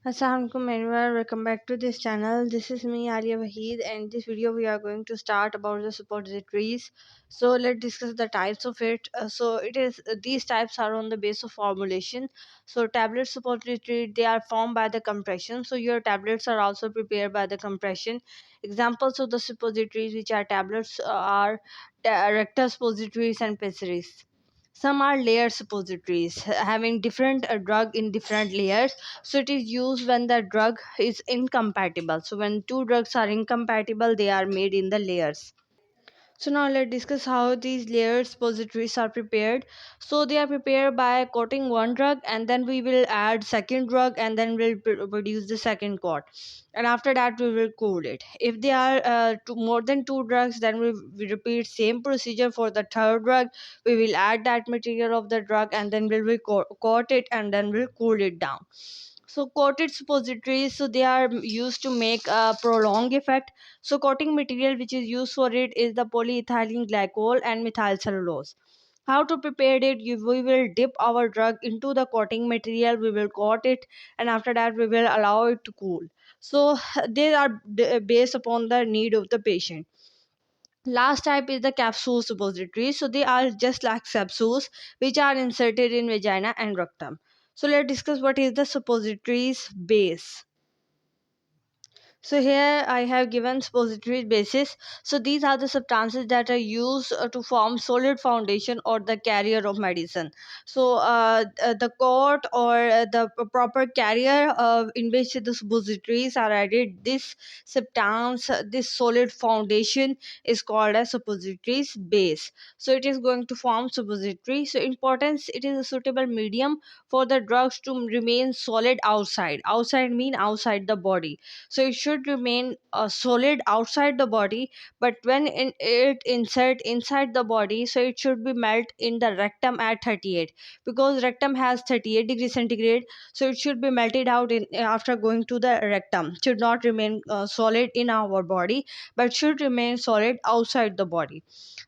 Assalamualaikum everyone, welcome back to this channel. This is me Alia Waheed, and in this video we are going to start about the suppositories. So let's discuss the types of it. These types are on the base of formulation. So tablet suppository, they are formed by the compression. So your tablets are also prepared by the compression. Examples of the suppositories which are tablets are rectal suppositories and pessaries. Some are layered suppositories having different drug in different layers. So it is used when the drug is incompatible. So when two drugs are incompatible, they are made in the layers. So now let's discuss how these layered suppositories are prepared. So they are prepared by coating one drug, and then we will add second drug, and then we'll produce the second coat. And after that we will cool it. If they are more than two drugs, then we repeat same procedure for the third drug. We will add that material of the drug, and then we will coat it, and then we'll cool it down. So coated suppositories, so they are used to make a prolonged effect. So coating material which is used for it is the polyethylene glycol and methyl cellulose. How to prepare it? We will dip our drug into the coating material, we will coat it, and after that we will allow it to cool. So they are based upon the need of the patient. Last type is the capsule suppositories. So they are just like capsules which are inserted in vagina and rectum. So let's discuss what is the suppositories base. So here I have given suppository bases. So these are the substances that are used to form solid foundation or the carrier of medicine. So the coat or the proper carrier in which the suppositories are added, this substance, this solid foundation is called as suppositories base. So it is going to form suppository. So importance, it is a suitable medium for the drugs to remain solid outside. Outside mean outside the body. So it should remain solid outside the body, but when it insert inside the body, so it should be melt in the rectum at 38, because rectum has 38 degrees centigrade. So it should be melted out after going to the rectum. Should not remain solid in our body, but should remain solid outside the body.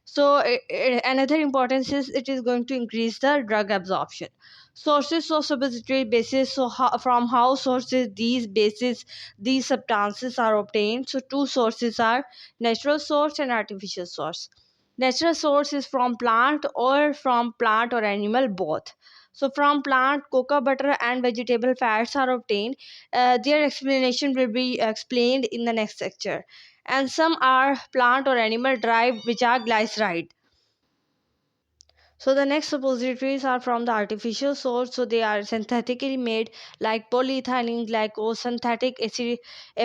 So another importance is it is going to increase the drug absorption. Sources of suppository bases. So from how sources these substances are obtained. So two sources are natural source and artificial source. Natural source is from plant, or from plant or animal both. So from plant, cocoa butter and vegetable fats are obtained. Their explanation will be explained in the next lecture. And some are plant or animal derived, which are glyceride. So the next suppositories are from the artificial source. So they are synthetically made, like polyethylene glycol, synthetic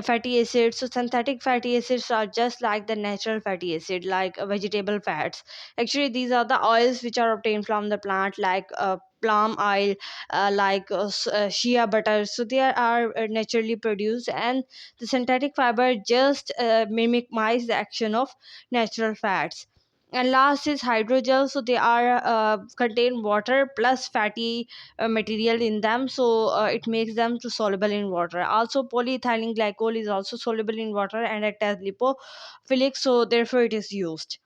fatty acids. So synthetic fatty acids are just like the natural fatty acid, like vegetable fats. Actually, these are the oils which are obtained from the plant, like palm oil, shea butter. So they are naturally produced, and the synthetic fiber just mimics the action of natural fats. And last is hydrogel. So they are contain water plus fatty material in them. So it makes them to soluble in water. Also polyethylene glycol is also soluble in water and act as lipophilic, so therefore it is used.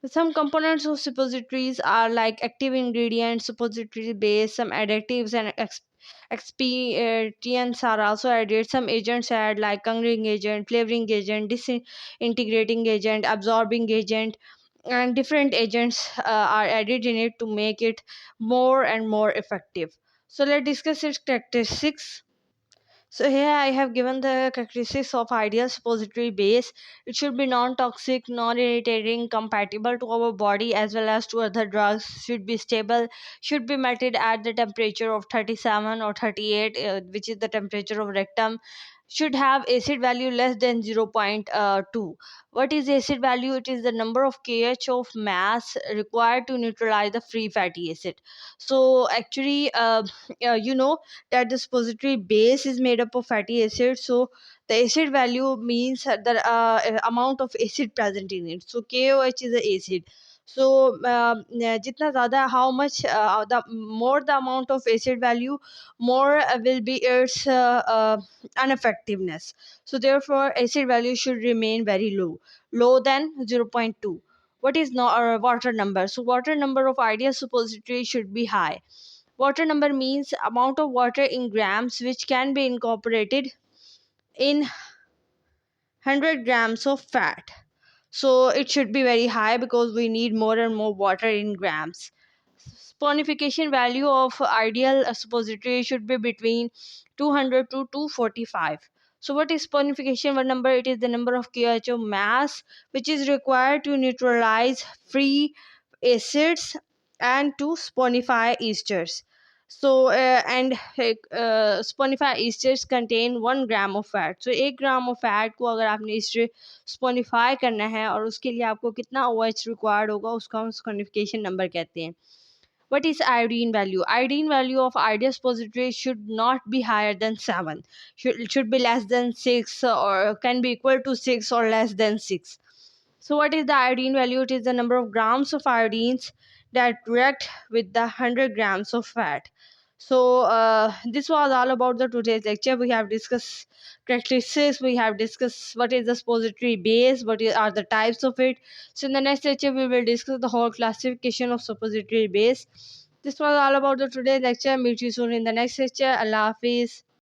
Some components of suppositories are like active ingredients, suppository base, some additives and excipients are also added. Some agents add like coloring agent, flavoring agent, disintegrating agent, absorbing agent, and different agents are added in it to make it more and more effective. So let's discuss its characteristics. So here I have given the characteristics of ideal suppository base. It should be non-toxic, non-irritating, compatible to our body as well as to other drugs. Should be stable. Should be melted at the temperature of 37 or 38, which is the temperature of rectum. Should have acid value less than zero point 0.2. What is acid value? It is the number of kh of mass required to neutralize the free fatty acid. So actually, you know that the suppository base is made up of fatty acids. So the acid value means the amount of acid present in it. So koh is the acid. So jitna zyada, how much the more the amount of acid value, more will be its ineffectiveness. So therefore acid value should remain very low than zero point 0.2. What is water number? So water number of ideal suppository should be high. Water number means amount of water in grams which can be incorporated in 100 grams of fat. So it should be very high because we need more and more water in grams. Sponification value of ideal suppository should be between 200 to 245. So what is sponification one number? It is the number of kh of mass which is required to neutralize free acids and to sponify esters. So sponify esters contain 1 gram of fat. So 1 gram of fat को अगर आपने ester स्पोनिफाई करना है और उसके लिए आपको कितना OH रिक्वायर्ड होगा उसका हम स्पोनिफिकेशन नंबर कहते हैं. What is iodine value? Iodine value of ideal suppository should not be higher than 7. Should be less than 6 or can be equal to 6 or less than 6. So what is the iodine value? It is the number of grams of iodines that react with the 100 grams of fat. So this was all about the today's lecture. We have discussed characteristics, we have discussed what is the suppository base, are the types of it. So in the next lecture we will discuss the whole classification of suppository base. This was all about the today's lecture. Meet you soon in the next lecture. Allah Hafiz.